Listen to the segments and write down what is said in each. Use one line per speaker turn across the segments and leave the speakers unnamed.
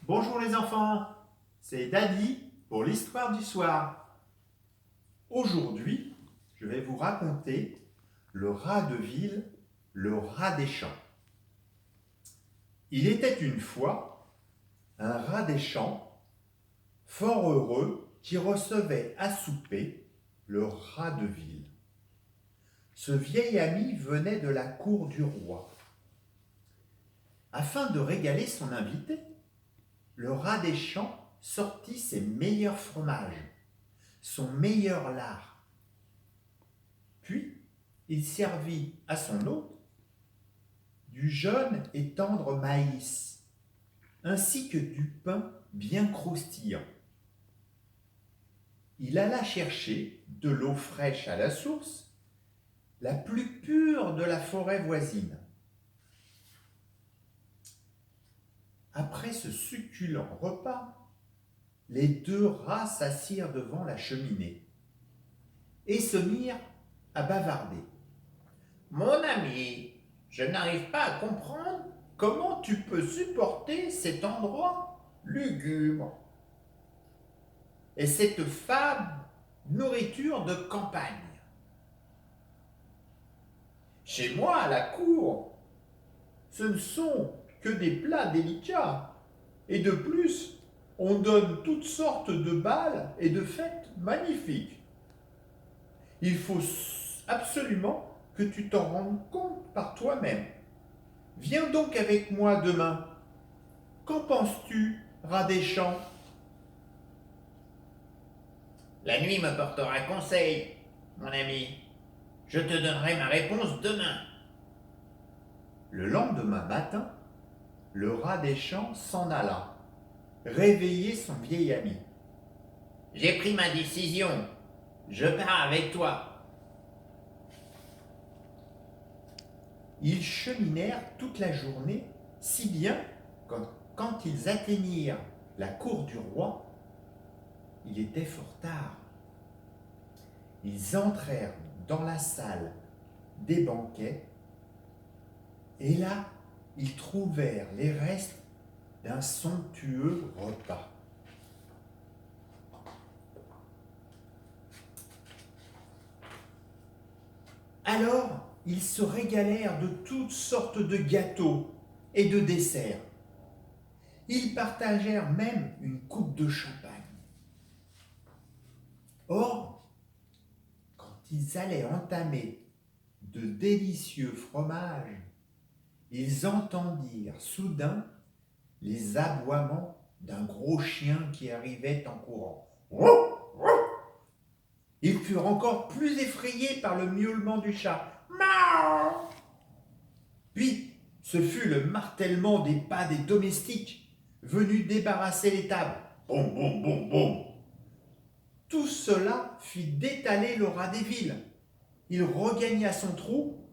Bonjour les enfants, c'est Daddy pour l'histoire du soir. Aujourd'hui, je vais vous raconter le rat de ville, le rat des champs. Il était une fois un rat des champs fort heureux qui recevait à souper le rat de ville. Ce vieil ami venait de la cour du roi. Afin de régaler son invité, le rat des champs sortit ses meilleurs fromages, son meilleur lard. Puis, il servit à son hôte du jeune et tendre maïs, ainsi que du pain bien croustillant. Il alla chercher de l'eau fraîche à la source, la plus pure de la forêt voisine. Après ce succulent repas, les deux rats s'assirent devant la cheminée et se mirent à bavarder. Mon ami, je n'arrive pas à comprendre comment tu peux supporter cet endroit lugubre et cette fade nourriture de campagne. Chez moi, à la cour, ce ne sont que des plats délicats et de plus, on donne toutes sortes de bals et de fêtes magnifiques. Il faut absolument que tu t'en rendes compte par toi-même. Viens donc avec moi demain. Qu'en penses-tu, rat des champs?
La nuit me portera conseil, mon ami. Je te donnerai ma réponse demain.
Le lendemain matin, le rat des champs s'en alla, réveiller son vieil ami.
J'ai pris ma décision. Je pars avec toi.
Ils cheminèrent toute la journée, si bien que quand ils atteignirent la cour du roi, il était fort tard. Ils entrèrent dans la salle des banquets et là, ils trouvèrent les restes d'un somptueux repas. Alors, ils se régalèrent de toutes sortes de gâteaux et de desserts. Ils partagèrent même une coupe de champagne. Or, quand ils allaient entamer de délicieux fromages, ils entendirent soudain les aboiements d'un gros chien qui arrivait en courant. Ils furent encore plus effrayés par le miaulement du chat. Miaou! Puis, ce fut le martèlement des pas des domestiques venus débarrasser les tables. Boum, boum, boum, boum. Tout cela fit détaler le rat des villes. Il regagna son trou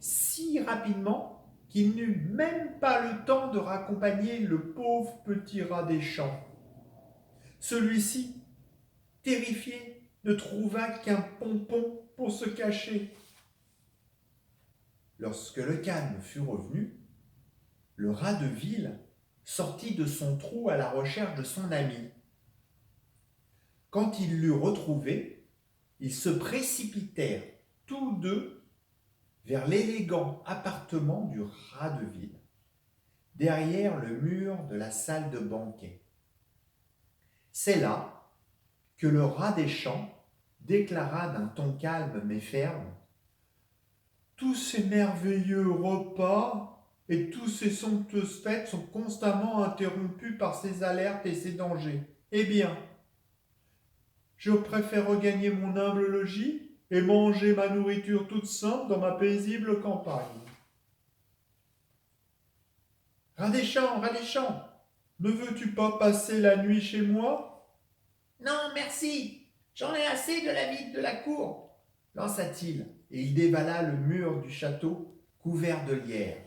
si rapidement qu'il n'eut même pas le temps de raccompagner le pauvre petit rat des champs. Celui-ci, terrifié, ne trouva qu'un pompon pour se cacher. Lorsque le calme fut revenu, le rat de ville sortit de son trou à la recherche de son ami. Quand il l'eut retrouvé, ils se précipitèrent tous deux vers l'élégant appartement du rat de ville, derrière le mur de la salle de banquet. C'est là que le rat des champs déclara d'un ton calme mais ferme: tous ces merveilleux repas et tous ces somptueuses fêtes sont constamment interrompus par ces alertes et ces dangers. Eh bien, je préfère regagner mon humble logis et manger ma nourriture toute simple dans ma paisible campagne. Rat des champs, ne veux-tu pas passer la nuit chez moi?
Non, merci. J'en ai assez de la vie de la cour,
Lança-t-il, et il dévala le mur du château couvert de lierre.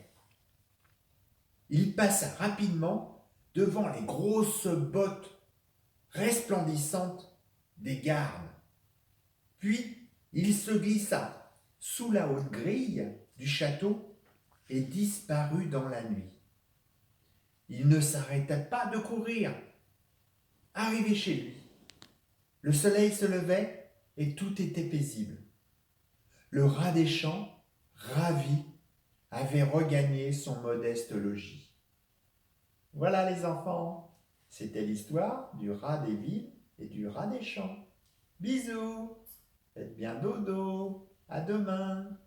Il passa rapidement devant les grosses bottes resplendissantes des gardes. Puis il se glissa sous la haute grille du château et disparut dans la nuit. Il ne s'arrêtait pas de courir. Arrivé chez lui, le soleil se levait et tout était paisible. Le rat des champs, ravi, avait regagné son modeste logis. Voilà les enfants, c'était l'histoire du rat des villes et du rat des champs. Bisous, faites bien dodo, à demain.